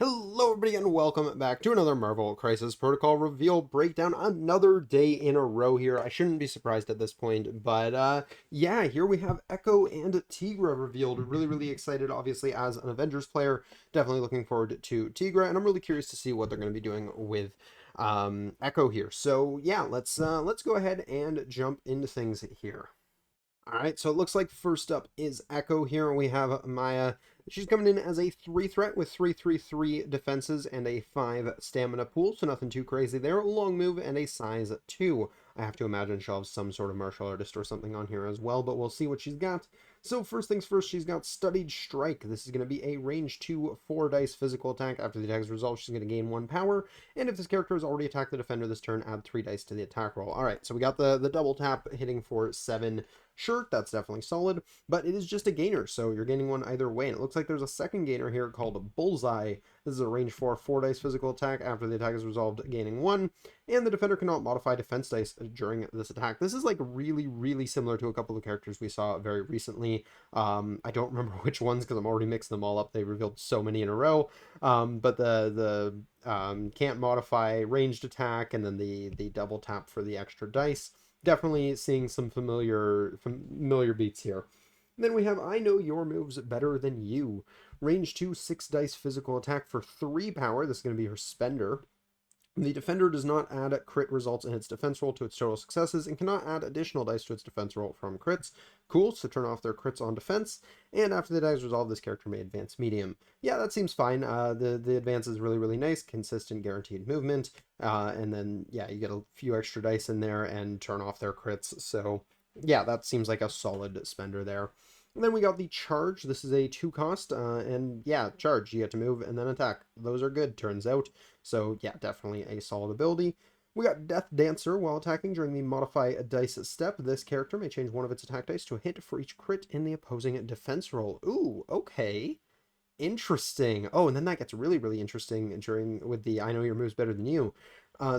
Hello everybody and welcome back to another Marvel Crisis Protocol reveal breakdown. Another day in a row here. I shouldn't be surprised at this point, but yeah, here we have Echo and Tigra revealed. Really excited, obviously, as an Avengers player. Definitely looking forward to Tigra, and I'm really curious to see what they're going to be doing with Echo here. So yeah, let's go ahead and jump into things here. All right, so it looks like first up is Echo here. We have Maya. She's coming in as a 3 threat with 3/3/3 defenses and a 5 stamina pool, so nothing too crazy there. A long move and a size 2. I have to imagine she'll have some sort of martial artist or something on here as well, but we'll see what she's got. So first things first, she's got Studied Strike. This is going to be a range 2 4 dice physical attack. After the attack is resolved, she's going to gain 1 power, and if this character has already attacked the defender this turn, add 3 dice to the attack roll. All right, so we got the double tap hitting for 7. Sure, that's definitely solid, but it is just a gainer, so you're gaining one either way. And it looks like there's a second gainer here called Bullseye. This is a range 4 4 dice physical attack. After the attack is resolved, gaining 1, and the defender cannot modify defense dice during this attack. This is like really similar to a couple of characters we saw very recently. I don't remember which ones because I'm already mixing them all up. They revealed so many in a row. But the can't modify ranged attack, and then the double tap for the extra dice. Definitely seeing some familiar beats here. And then we have I Know Your Moves Better Than You. Range 2, 6 dice physical attack for 3 power. This is going to be her spender. The defender does not add crit results in its defense roll to its total successes and cannot add additional dice to its defense roll from crits. Cool, so turn off their crits on defense, and after the die is resolved, this character may advance medium. Yeah, that seems fine. The advance is really nice, consistent, guaranteed movement, and then, yeah, you get a few extra dice in there and turn off their crits, so yeah, that seems like a solid spender there. And then we got the Charge. This is a 2 cost, and yeah, Charge. You get to move and then attack. Those are good, turns out. So yeah, definitely a solid ability. We got Death Dancer. While attacking during the Modify Dice step, this character may change one of its attack dice to a hit for each crit in the opposing defense roll. Ooh, okay. Interesting. Oh, and then that gets really interesting during with the I Know Your Moves Better Than You.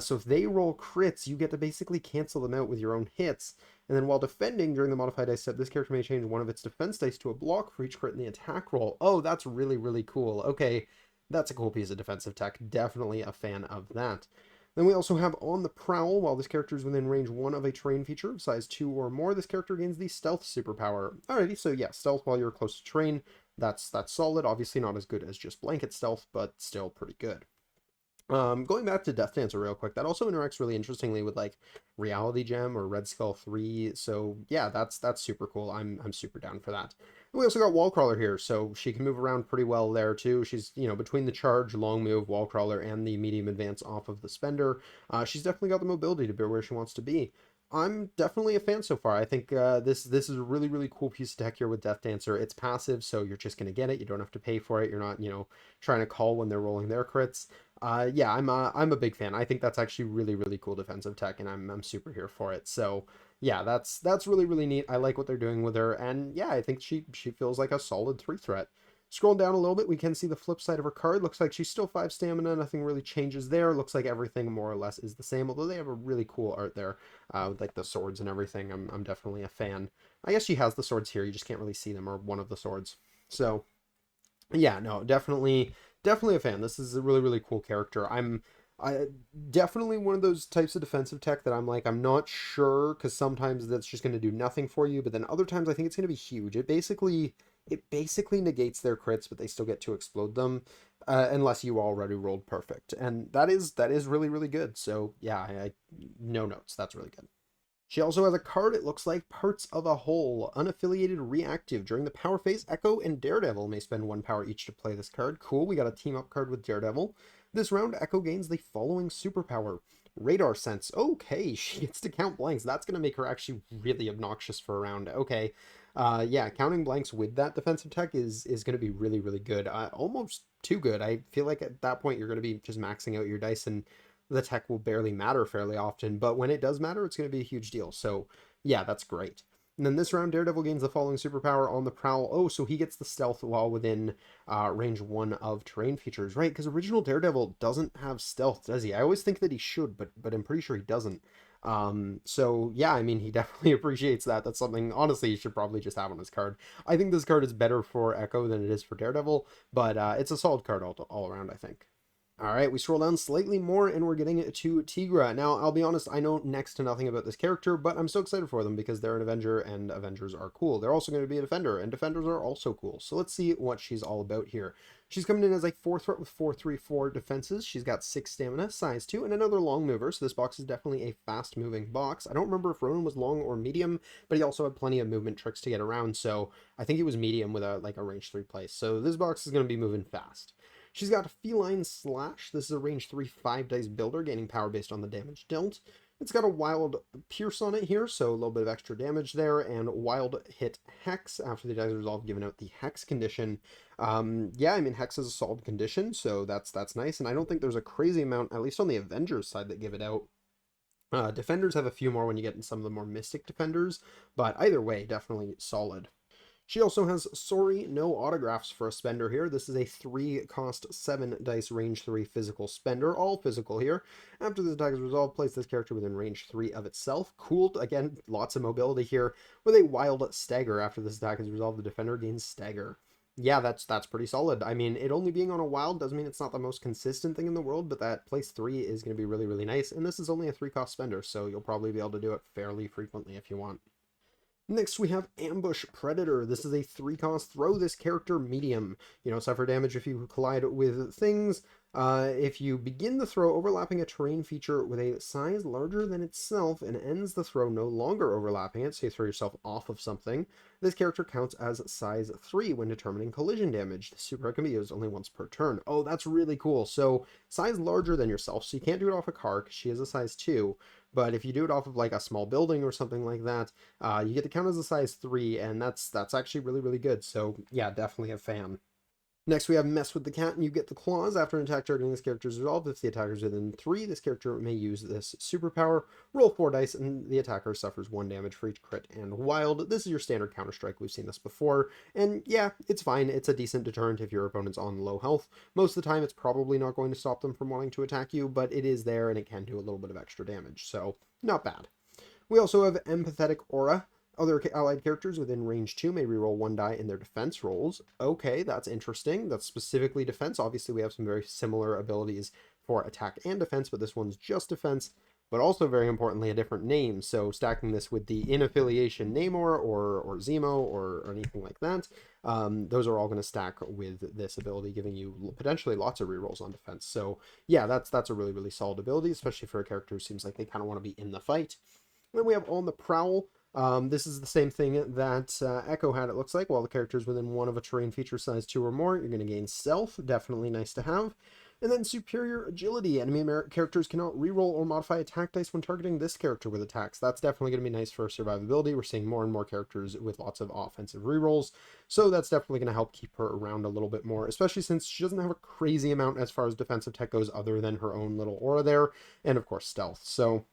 So if they roll crits, you get to basically cancel them out with your own hits. And then while defending during the modified dice step, this character may change one of its defense dice to a block for each crit in the attack roll. Oh, that's really cool. Okay, that's a cool piece of defensive tech. Definitely a fan of that. Then we also have On the Prowl. While this character is within range 1 of a terrain feature of size 2 or more, this character gains the Stealth superpower. Alrighty, so yeah, Stealth while you're close to terrain. That's solid. Obviously not as good as just blanket stealth, but still pretty good. Going back to Death Dancer real quick, that also interacts really interestingly with like Reality Gem or Red Skull 3. So yeah, that's super cool. I'm super down for that. And we also got Wallcrawler here, so she can move around pretty well there too. She's, you know, between the charge, long move, Wallcrawler, and the medium advance off of the spender. She's definitely got the mobility to be where she wants to be. I'm definitely a fan so far. I think this is a really cool piece of tech here with Death Dancer. It's passive, so you're just gonna get it. You don't have to pay for it. You're not, you know, trying to call when they're rolling their crits. Yeah, I'm a big fan. I think that's actually really cool defensive tech, and I'm super here for it. So yeah, that's really neat. I like what they're doing with her, and yeah, I think she feels like a solid 3 threat. Scroll down a little bit, we can see the flip side of her card. Looks like she's still 5 stamina. Nothing really changes there. Looks like everything more or less is the same, although they have a really cool art there with like the swords and everything. I'm definitely a fan. I guess she has the swords here. You just can't really see them, or one of the swords. So yeah, no, definitely a fan. This is a really cool character. I definitely one of those types of defensive tech that I'm like, I'm not sure, because sometimes that's just going to do nothing for you, but then other times I think it's going to be huge. It basically negates their crits, but they still get to explode them, unless you already rolled perfect, and that is really good. So yeah, no notes. That's really good. She also has a card, it looks like Parts of a Whole. Unaffiliated reactive. During the power phase, Echo and Daredevil may spend 1 power each to play this card. Cool, we got a team up card with Daredevil. This round, Echo gains the following superpower. Radar Sense. Okay, she gets to count blanks. That's going to make her actually really obnoxious for a round. Okay. Yeah, counting blanks with that defensive tech is going to be really good. Almost too good. I feel like at that point you're going to be just maxing out your dice, and the tech will barely matter fairly often, but when it does matter, it's going to be a huge deal. So yeah, that's great. And then this round, Daredevil gains the following superpower On the Prowl. Oh, so he gets the stealth while within range 1 of terrain features, right? Because original Daredevil doesn't have stealth, does he? I always think that he should, but I'm pretty sure he doesn't. So yeah, I mean, he definitely appreciates that. That's something, honestly, he should probably just have on his card. I think this card is better for Echo than it is for Daredevil, but it's a solid card all around, I think. All right, we scroll down slightly more and we're getting to Tigra. Now, I'll be honest, I know next to nothing about this character, but I'm so excited for them because they're an Avenger and Avengers are cool. They're also going to be a Defender, and Defenders are also cool. So let's see what she's all about here. She's coming in as a 4 threat with 4/3/4 defenses. She's got 6 stamina, size 2, and another long mover. So this box is definitely a fast moving box. I don't remember if Ronan was long or medium, but he also had plenty of movement tricks to get around. So I think he was medium with a range 3 place. So this box is going to be moving fast. She's got Feline Slash. This is a range 3 5 dice builder, gaining power based on the damage dealt. It's got a Wild Pierce on it here, so a little bit of extra damage there, and Wild Hit Hex after the dice resolve, giving out the Hex condition. Yeah, I mean, Hex is a solid condition, so that's nice, and I don't think there's a crazy amount, at least on the Avengers side, that give it out. Defenders have a few more when you get in some of the more Mystic Defenders, but either way, definitely solid. She also has Sorry No Autographs for a spender here. This is a 3 cost 7 dice range 3 physical spender, all physical here. After this attack is resolved, place this character within range 3 of itself. Cool, again, lots of mobility here. With a Wild Stagger, after this attack is resolved, the defender gains Stagger. Yeah, that's pretty solid. I mean, it only being on a wild doesn't mean it's not the most consistent thing in the world, but that place 3 is going to be really, really nice. And this is only a 3 cost spender, so you'll probably be able to do it fairly frequently if you want. Next, we have Ambush Predator. This is a 3 cost. Throw this character medium. Suffer damage if you collide with things. If you begin the throw overlapping a terrain feature with a size larger than itself and ends the throw no longer overlapping it, so you throw yourself off of something, this character counts as size 3 when determining collision damage. The super can be used only once per turn. Oh, that's really cool. So, size larger than yourself, so you can't do it off a car because she is a size 2. But if you do it off of like a small building or something like that, you get to count as a size 3, and that's actually really, really good. So yeah, definitely a fan. Next, we have Mess with the Cat, and you get the claws. After an attack targeting this character is resolved, if the attacker is within 3, this character may use this superpower. Roll 4 dice, and the attacker suffers 1 damage for each crit and wild. This is your standard Counter-Strike. We've seen this before. And yeah, it's fine. It's a decent deterrent if your opponent's on low health. Most of the time, it's probably not going to stop them from wanting to attack you, but it is there, and it can do a little bit of extra damage. So, not bad. We also have Empathetic Aura. Other allied characters within range 2 may reroll 1 die in their defense rolls. Okay, that's interesting. That's specifically defense. Obviously, we have some very similar abilities for attack and defense, but this one's just defense, but also, very importantly, a different name. So stacking this with the in-affiliation Namor or Zemo or anything like that, those are all going to stack with this ability, giving you potentially lots of rerolls on defense. So yeah, that's a really, really solid ability, especially for a character who seems like they kind of want to be in the fight. Then we have On the Prowl. This is the same thing that Echo had, it looks like. While the character is within 1 of a terrain feature size 2 or more, you're going to gain Stealth. Definitely nice to have. And then Superior Agility. Enemy characters cannot reroll or modify attack dice when targeting this character with attacks. That's definitely going to be nice for survivability. We're seeing more and more characters with lots of offensive rerolls, so that's definitely going to help keep her around a little bit more, especially since she doesn't have a crazy amount as far as defensive tech goes other than her own little aura there, and of course Stealth. So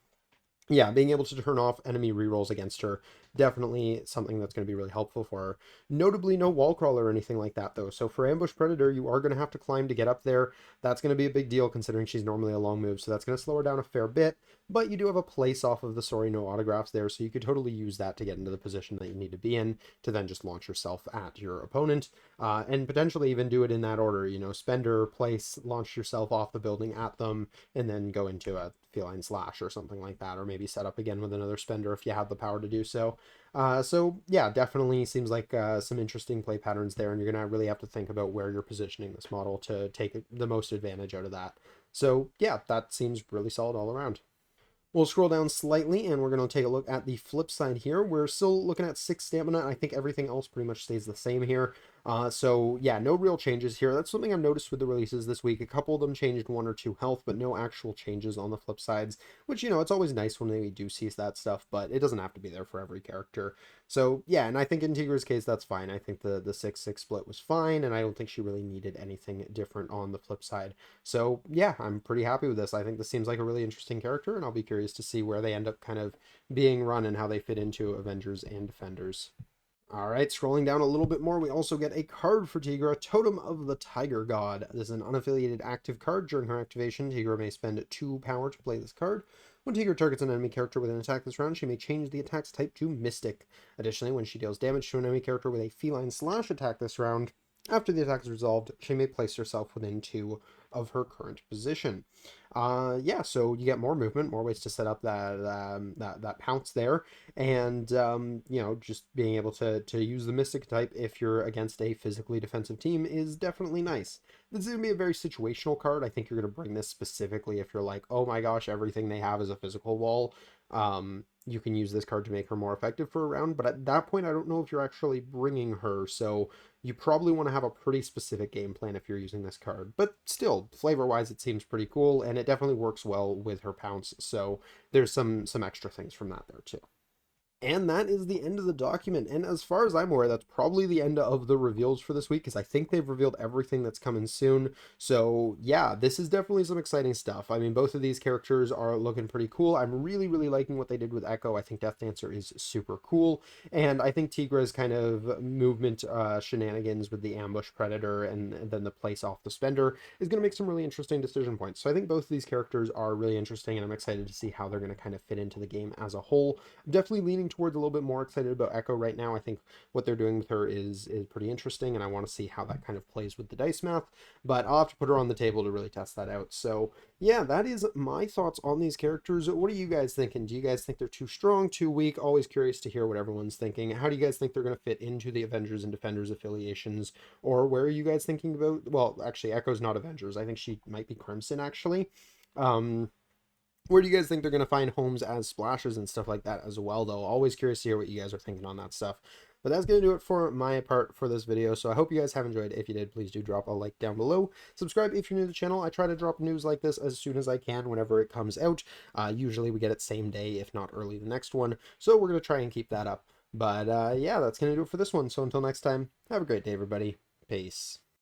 yeah, being able to turn off enemy rerolls against her, definitely something that's going to be really helpful for her. Notably, no wall crawler or anything like that, though. So for Ambush Predator, you are going to have to climb to get up there. That's going to be a big deal considering she's normally a long move, so that's going to slow her down a fair bit. But you do have a place off of the Sorry No Autographs there, so you could totally use that to get into the position that you need to be in to then just launch yourself at your opponent. And potentially even do it in that order, spender, place, launch yourself off the building at them, and then go into a Feline Slash or something like that, or maybe set up again with another spender if you have the power to do so. So yeah, definitely seems like some interesting play patterns there, and you're gonna really have to think about where you're positioning this model to take the most advantage out of that. So yeah, that seems really solid all around. We'll scroll down slightly, and we're going to take a look at the flip side here. We're still looking at 6 stamina. I think everything else pretty much stays the same here. So yeah, no real changes here. That's something I've noticed with the releases this week. A couple of them changed 1 or 2 health, but no actual changes on the flip sides, which, it's always nice when we do see that stuff, but it doesn't have to be there for every character. So yeah, and I think in Tigra's case, that's fine. I think the 6-6 split was fine, and I don't think she really needed anything different on the flip side. So yeah, I'm pretty happy with this. I think this seems like a really interesting character, and I'll be curious to see where they end up kind of being run and how they fit into Avengers and Defenders. All right, scrolling down a little bit more, we also get a card for Tigra, Totem of the Tiger God. This is an unaffiliated active card. During her activation, Tigra may spend 2 power to play this card. When Tigra targets an enemy character with an attack this round, she may change the attack's type to Mystic. Additionally, when she deals damage to an enemy character with a feline slash attack this round, after the attack is resolved, she may place herself within 2 of her current position. Yeah, so you get more movement, more ways to set up that pounce there, and you know, just being able to use the Mystic type if you're against a physically defensive team is definitely nice. This is gonna be a very situational card. I think you're gonna bring this specifically if you're like, oh my gosh, everything they have is a physical wall. You can use this card to make her more effective for a round, but at that point, I don't know if you're actually bringing her, so you probably want to have a pretty specific game plan if you're using this card. But still, flavor-wise, it seems pretty cool, and it definitely works well with her pounce, so there's some extra things from that there too. And that is the end of the document. And as far as I'm aware, that's probably the end of the reveals for this week, because I think they've revealed everything that's coming soon. So yeah, this is definitely some exciting stuff. I mean, both of these characters are looking pretty cool. I'm really, really liking what they did with Echo. I think Death Dancer is super cool. And I think Tigra's kind of movement shenanigans with the ambush predator and then the place off the spender is going to make some really interesting decision points. So I think both of these characters are really interesting, and I'm excited to see how they're going to kind of fit into the game as a whole. I'm definitely leaning towards a little bit more excited about Echo right now. I think what they're doing with her is pretty interesting, and I want to see how that kind of plays with the dice math, but I'll have to put her on the table to really test that out. So yeah, that is my thoughts on these characters. What are you guys thinking? Do you guys think they're too strong, too weak? Always curious to hear what everyone's thinking. How do you guys think they're going to fit into the Avengers and Defenders affiliations, or where are you guys thinking about? Well, actually, Echo's not Avengers. I think she might be Crimson, actually. Where do you guys think they're going to find homes as splashes and stuff like that as well, though? Always curious to hear what you guys are thinking on that stuff. But that's going to do it for my part for this video. So I hope you guys have enjoyed. If you did, please do drop a like down below. Subscribe if you're new to the channel. I try to drop news like this as soon as I can whenever it comes out. Usually we get it same day, if not early the next one. So we're going to try and keep that up. But yeah, that's going to do it for this one. So until next time, have a great day, everybody. Peace.